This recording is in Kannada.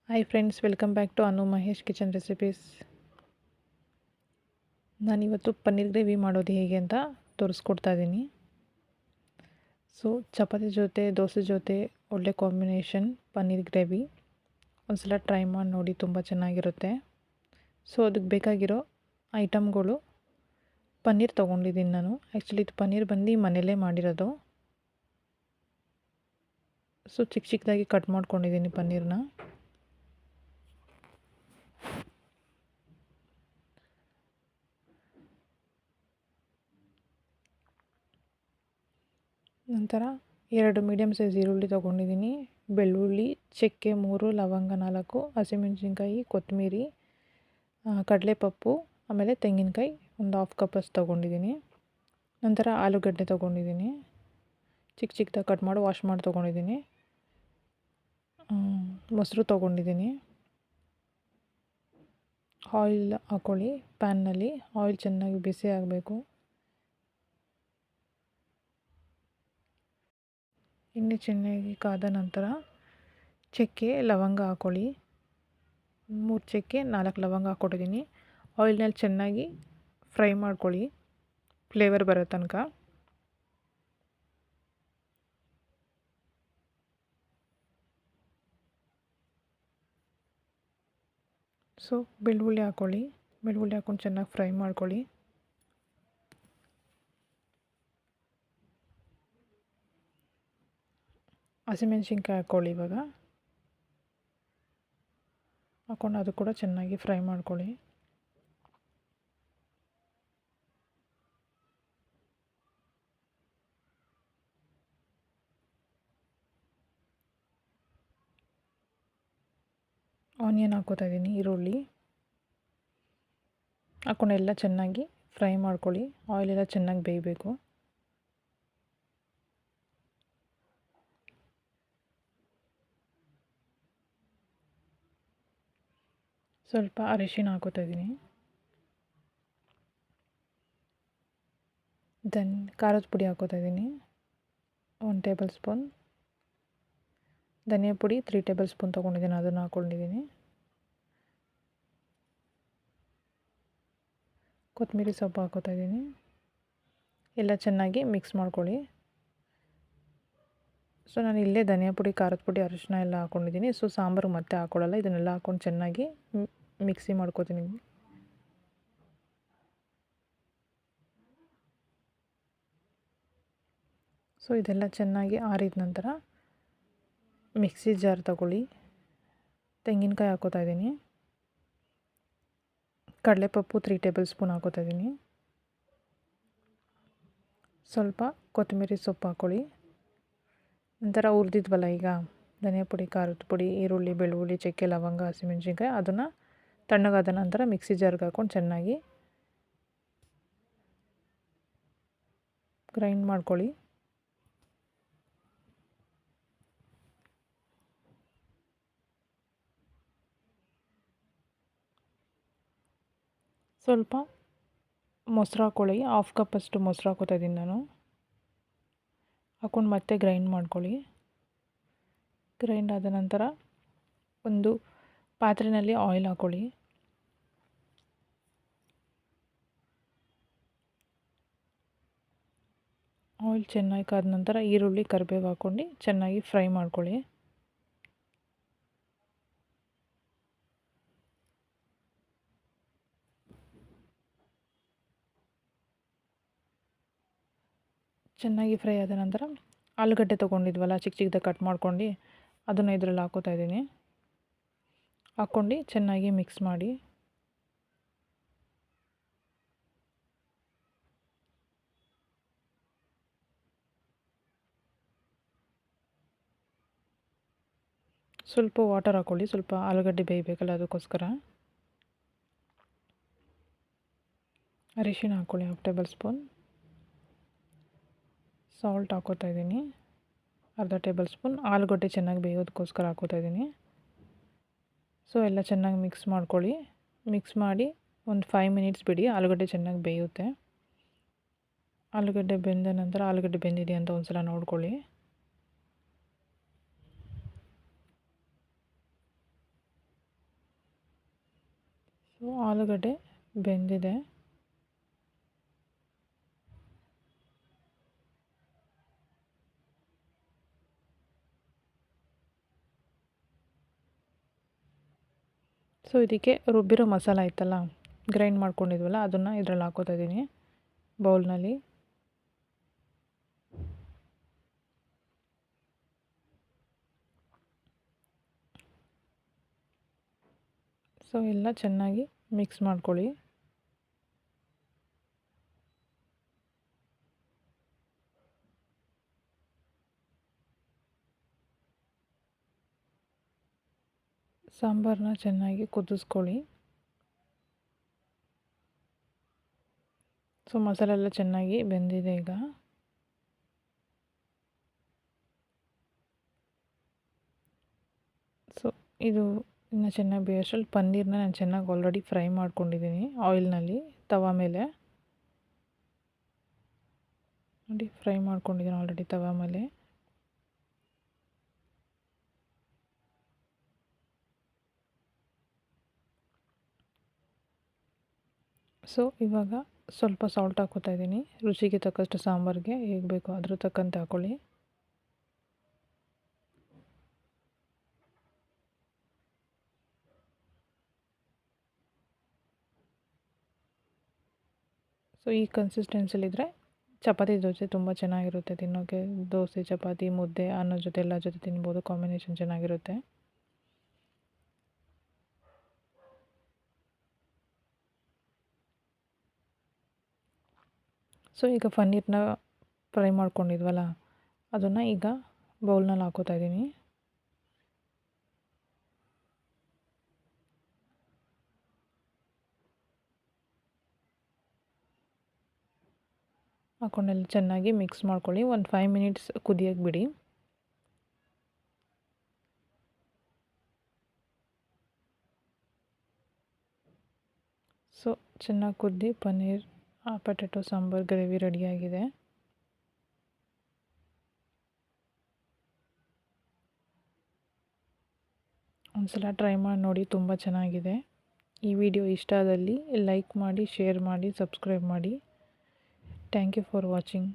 Hi friends, welcome back to Anu Mahesh kitchen recipes. ನಾನಿವತ್ತು ಪನ್ನೀರ್ ಗ್ರೇವಿ ಮಾಡೋದು ಹೇಗೆ ಅಂತ ತೋರಿಸ್ಕೊಡ್ತಾ ಇದ್ದೀನಿ. ಸೊ ಚಪಾತಿ ಜೊತೆ ದೋಸೆ ಜೊತೆ ಒಳ್ಳೆ ಕಾಂಬಿನೇಷನ್ ಪನ್ನೀರ್ ಗ್ರೇವಿ. ಒಂದ್ಸಲ ಟ್ರೈ ಮಾಡಿ ನೋಡಿ, ತುಂಬ ಚೆನ್ನಾಗಿರುತ್ತೆ. ಸೊ ಅದಕ್ಕೆ ಬೇಕಾಗಿರೋ ಐಟಮ್ಗಳು, ಪನ್ನೀರ್ ತೊಗೊಂಡಿದ್ದೀನಿ ನಾನು. ಆ್ಯಕ್ಚುಲಿ ಇದು ಪನ್ನೀರ್ ಬಂದು ಮನೆಯಲ್ಲೇ ಮಾಡಿರೋದು. ಸೊ ಚಿಕ್ಕ ಚಿಕ್ಕದಾಗಿ ಕಟ್ ಮಾಡ್ಕೊಂಡಿದ್ದೀನಿ ಪನ್ನೀರನ್ನ. ನಂತರ 2 ಮೀಡಿಯಮ್ ಸೈಜ್ ಈರುಳ್ಳಿ ತೊಗೊಂಡಿದ್ದೀನಿ. ಬೆಳ್ಳುಳ್ಳಿ, ಚಕ್ಕೆ 3, ಲವಂಗ 4, ಹಸಿಮೆಣಸಿನ್ಕಾಯಿ, ಕೊತ್ತಂಬರಿ, ಕಡಲೆಪಪ್ಪು, ಆಮೇಲೆ ತೆಂಗಿನಕಾಯಿ ಒಂದು 1/2 ಕಪ್ಪಷ್ಟು ತೊಗೊಂಡಿದ್ದೀನಿ. ನಂತರ ಆಲೂಗಡ್ಡೆ ತೊಗೊಂಡಿದ್ದೀನಿ, ಚಿಕ್ಕ ಚಿಕ್ಕದಾಗಿ ಕಟ್ ಮಾಡಿ ವಾಶ್ ಮಾಡಿ ತೊಗೊಂಡಿದ್ದೀನಿ. ಮೊಸರು ತೊಗೊಂಡಿದ್ದೀನಿ. ಆಯಿಲ್ ಹಾಕ್ಕೊಳ್ಳಿ. ಪ್ಯಾನ್ನಲ್ಲಿ ಆಯಿಲ್ ಚೆನ್ನಾಗಿ ಬಿಸಿ ಆಗಬೇಕು. ಎಣ್ಣೆ ಚೆನ್ನಾಗಿ ಕಾದ ನಂತರ ಚಕ್ಕೆ, ಲವಂಗ ಹಾಕ್ಕೊಳ್ಳಿ. 3 ಚಕ್ಕೆ 4 ಲವಂಗ ಹಾಕ್ಕೊಟ್ಟಿದ್ದೀನಿ. ಆಯಿಲ್ನಲ್ಲಿ ಚೆನ್ನಾಗಿ ಫ್ರೈ ಮಾಡ್ಕೊಳ್ಳಿ, ಫ್ಲೇವರ್ ಬರೋ ತನಕ. ಸೊ ಬೆಳ್ಳುಳ್ಳಿ ಹಾಕ್ಕೊಳ್ಳಿ. ಬೆಳ್ಳುಳ್ಳಿ ಹಾಕ್ಕೊಂಡು ಚೆನ್ನಾಗಿ ಫ್ರೈ ಮಾಡ್ಕೊಳ್ಳಿ. ಹಸಿಮೆಣ್ಸಿನ್ಕಾಯಿ ಹಾಕ್ಕೊಳ್ಳಿ. ಇವಾಗ ಹಾಕ್ಕೊಂಡು ಅದು ಕೂಡ ಚೆನ್ನಾಗಿ ಫ್ರೈ ಮಾಡ್ಕೊಳ್ಳಿ. ಆನಿಯನ್ ಹಾಕ್ಕೋತಾ ಇದ್ದೀನಿ, ಈರುಳ್ಳಿ ಹಾಕ್ಕೊಂಡು ಎಲ್ಲ ಚೆನ್ನಾಗಿ ಫ್ರೈ ಮಾಡ್ಕೊಳ್ಳಿ. ಆಯಿಲೆಲ್ಲ ಚೆನ್ನಾಗಿ ಬೇಯಬೇಕು. ಸ್ವಲ್ಪ ಅರಿಶಿನ ಹಾಕ್ಕೋತಾ ಇದ್ದೀನಿ. ಖಾರದ ಪುಡಿ ಹಾಕ್ಕೋತಾ ಇದ್ದೀನಿ, 1 ಟೇಬಲ್ ಸ್ಪೂನ್. ಧನಿಯಾ ಪುಡಿ 3 ಟೇಬಲ್ ಸ್ಪೂನ್ ತೊಗೊಂಡಿದ್ದೀನಿ, ಅದನ್ನು ಹಾಕ್ಕೊಂಡಿದ್ದೀನಿ. ಕೊತ್ತಂಬರಿ ಸೊಪ್ಪು ಹಾಕ್ಕೋತಾ ಇದ್ದೀನಿ. ಎಲ್ಲ ಚೆನ್ನಾಗಿ ಮಿಕ್ಸ್ ಮಾಡ್ಕೊಳ್ಳಿ. ಸೊ ನಾನು ಇಲ್ಲೇ ಧನಿಯಾ ಪುಡಿ, ಖಾರದ ಪುಡಿ, ಅರಿಶಿನ ಎಲ್ಲ ಹಾಕ್ಕೊಂಡಿದ್ದೀನಿ. ಸೊ ಸಾಂಬಾರು ಮತ್ತೆ ಹಾಕ್ಕೊಳ್ಳಲ್ಲ. ಇದನ್ನೆಲ್ಲ ಹಾಕ್ಕೊಂಡು ಚೆನ್ನಾಗಿ ಮಿಕ್ಸಿ ಮಾಡ್ಕೋತೀನಿ. ಸೊ ಇದೆಲ್ಲ ಚೆನ್ನಾಗಿ ಆರಿದ ನಂತರ ಮಿಕ್ಸಿ ಜಾರ್ ತಗೊಳ್ಳಿ. ತೆಂಗಿನಕಾಯಿ ಹಾಕ್ಕೋತಾ ಇದ್ದೀನಿ. ಕಡಲೆಪಪ್ಪು 3 ಟೇಬಲ್ ಸ್ಪೂನ್ ಹಾಕ್ಕೋತಾ ಇದ್ದೀನಿ. ಸ್ವಲ್ಪ ಕೊತ್ತಂಬರಿ ಸೊಪ್ಪು ಹಾಕ್ಕೊಳ್ಳಿ. ನಂತರ ಹುರಿದಿದ್ವಲ್ಲ ಈಗ ಧನಿಯಾ ಪುಡಿ, ಖಾರದ ಪುಡಿ, ಈರುಳ್ಳಿ, ಬೆಳ್ಳುಳ್ಳಿ, ಚಕ್ಕೆ, ಲವಂಗ, ಹಸಿಮೆಣಸಿನ್ಕಾಯಿ, ಅದನ್ನು ತಣ್ಣಗಾದ ನಂತರ ಮಿಕ್ಸಿ ಜಾರ್ಗೆ ಹಾಕ್ಕೊಂಡು ಚೆನ್ನಾಗಿ ಗ್ರೈಂಡ್ ಮಾಡ್ಕೊಳ್ಳಿ. ಸ್ವಲ್ಪ ಮೊಸರು ಹಾಕ್ಕೊಳ್ಳಿ. 1/2 ಕಪ್ಪಷ್ಟು ಮೊಸರು ಹಾಕ್ಕೋತಾ ಇದ್ದೀನಿ ನಾನು. ಹಾಕ್ಕೊಂಡು ಮತ್ತೆ ಗ್ರೈಂಡ್ ಮಾಡ್ಕೊಳ್ಳಿ. ಗ್ರೈಂಡ್ ಆದ ನಂತರ ಒಂದು ಪಾತ್ರೆಯಲ್ಲಿ ಆಯಿಲ್ ಹಾಕ್ಕೊಳ್ಳಿ. ಆಯಿಲ್ ಚೆನ್ನಾಗಿ ಕಾದ ನಂತರ ಈರುಳ್ಳಿ, ಕರಿಬೇವು ಹಾಕ್ಕೊಂಡು ಚೆನ್ನಾಗಿ ಫ್ರೈ ಮಾಡ್ಕೊಳ್ಳಿ. ಚೆನ್ನಾಗಿ ಫ್ರೈ ಆದ ನಂತರ ಆಲೂಗಡ್ಡೆ ತೊಗೊಂಡಿದ್ವಲ್ಲ ಚಿಕ್ಕ ಚಿಕ್ಕದಾಗಿ ಕಟ್ ಮಾಡ್ಕೊಂಡು, ಅದನ್ನು ಇದರಲ್ಲಿ ಹಾಕ್ಕೋತಾ ಇದ್ದೀನಿ. ಹಾಕ್ಕೊಂಡು ಚೆನ್ನಾಗಿ ಮಿಕ್ಸ್ ಮಾಡಿ. ಸ್ವಲ್ಪ ವಾಟರ್ ಹಾಕ್ಕೊಳ್ಳಿ, ಸ್ವಲ್ಪ ಆಲೂಗಡ್ಡೆ ಬೇಯಬೇಕಲ್ಲ, ಅದಕ್ಕೋಸ್ಕರ. ಅರಿಶಿನ ಹಾಕ್ಕೊಳ್ಳಿ 1/2 ಟೇಬಲ್ ಸ್ಪೂನ್. ಸಾಲ್ಟ್ ಹಾಕ್ಕೋತಾ ಇದ್ದೀನಿ, 1/2 ಟೇಬಲ್ ಸ್ಪೂನ್. ಆಲೂಗಡ್ಡೆ ಚೆನ್ನಾಗಿ ಬೇಯೋದಕ್ಕೋಸ್ಕರ ಹಾಕ್ಕೋತಾ ಇದ್ದೀನಿ. ಸೊ ಎಲ್ಲ ಚೆನ್ನಾಗಿ ಮಿಕ್ಸ್ ಮಾಡ್ಕೊಳ್ಳಿ. ಮಿಕ್ಸ್ ಮಾಡಿ ಒಂದು 5 ಮಿನಿಟ್ಸ್ ಬಿಡಿ, ಆಲೂಗಡ್ಡೆ ಚೆನ್ನಾಗಿ ಬೇಯುತ್ತೆ. ಆಲೂಗಡ್ಡೆ ಬೆಂದ ನಂತರ ಆಲೂಗಡ್ಡೆ ಬೆಂದಿದೆ ಅಂತ ಒಂದು ಸಲ ನೋಡ್ಕೊಳ್ಳಿ. ಆಲೂಗಡ್ಡೆ ಬೆಂದಿದೆ. ಸೊ ಇದಕ್ಕೆ ರುಬ್ಬಿರೋ ಮಸಾಲ ಇತ್ತಲ್ಲ, ಗ್ರೈಂಡ್ ಮಾಡ್ಕೊಂಡಿದ್ವಲ್ಲ, ಅದನ್ನು ಇದರಲ್ಲಿ ಹಾಕೋತಾ ಇದ್ದೀನಿ ಬೌಲ್ನಲ್ಲಿ. ಸೊ ಎಲ್ಲ ಚೆನ್ನಾಗಿ ಮಿಕ್ಸ್ ಮಾಡ್ಕೊಳ್ಳಿ. ಸಾಂಬಾರನ್ನ ಚೆನ್ನಾಗಿ ಕುದಿಸ್ಕೊಳ್ಳಿ. ಸೊ ಮಸಾಲೆ ಎಲ್ಲ ಚೆನ್ನಾಗಿ ಬೆಂದಿದೆ ಈಗ. ಸೊ ಇದು ಇನ್ನು ಚೆನ್ನಾಗಿ ಬೇಯೋಷ್ಟರಲ್ಲಿ ಪನ್ನೀರನ್ನ ನಾನು ಚೆನ್ನಾಗಿ ಆಲ್ರೆಡಿ ಫ್ರೈ ಮಾಡ್ಕೊಂಡಿದ್ದೀನಿ ಆಯಿಲ್ನಲ್ಲಿ, ತವಾ ಮೇಲೆ. ನೋಡಿ, ಫ್ರೈ ಮಾಡ್ಕೊಂಡಿದ್ದೀನಿ ಆಲ್ರೆಡಿ ತವಾ ಮೇಲೆ. ಸೊ ಇವಾಗ ಸ್ವಲ್ಪ ಸಾಲ್ಟ್ ಹಾಕೋತಾ ಇದ್ದೀನಿ, ರುಚಿಗೆ ತಕ್ಕಷ್ಟು. ಸಾಂಬಾರಿಗೆ ಹೇಗೆ ಬೇಕೋ ಅದ್ರ ತಕ್ಕಂತೆ ಹಾಕ್ಕೊಳ್ಳಿ. ಸೊ ಈ ಕನ್ಸಿಸ್ಟೆನ್ಸಿಲಿದ್ದರೆ ಚಪಾತಿ ದೋಸೆ ತುಂಬ ಚೆನ್ನಾಗಿರುತ್ತೆ ತಿನ್ನೋಕ್ಕೆ. ದೋಸೆ, ಚಪಾತಿ, ಮುದ್ದೆ, ಅನ್ನದ ಜೊತೆ ಎಲ್ಲ ಜೊತೆ ತಿನ್ಬೋದು, ಕಾಂಬಿನೇಷನ್ ಚೆನ್ನಾಗಿರುತ್ತೆ. ಸೊ ಈಗ ಪನ್ನೀರನ್ನ ಫ್ರೈ ಮಾಡ್ಕೊಂಡಿದ್ವಲ್ಲ, ಅದನ್ನು ಈಗ ಬೌಲ್ನಲ್ಲಿ ಹಾಕೋತಾ ಇದ್ದೀನಿ. ಹಾಕೊಂಡೆಲ್ಲ ಚೆನ್ನಾಗಿ ಮಿಕ್ಸ್ ಮಾಡ್ಕೊಳ್ಳಿ. ಒಂದು 5 ಮಿನಿಟ್ಸ್ ಕುದಿಯೋಕ್ಕೆ ಬಿಡಿ. ಸೊ ಚೆನ್ನಾಗಿ ಕುದ್ದಿ ಪನ್ನೀರ್ ಪೊಟ್ಯಾಟೊ ಸಾಂಬಾರ್ ಗ್ರೇವಿ ರೆಡಿಯಾಗಿದೆ. ಒಂದ್ಸಲ ಟ್ರೈ ಮಾಡಿ ನೋಡಿ, ತುಂಬ ಚೆನ್ನಾಗಿದೆ. ಈ ವಿಡಿಯೋ ಇಷ್ಟ ಆದಲ್ಲಿ ಲೈಕ್ ಮಾಡಿ, ಶೇರ್ ಮಾಡಿ, ಸಬ್ಸ್ಕ್ರೈಬ್ ಮಾಡಿ. Thank you for watching.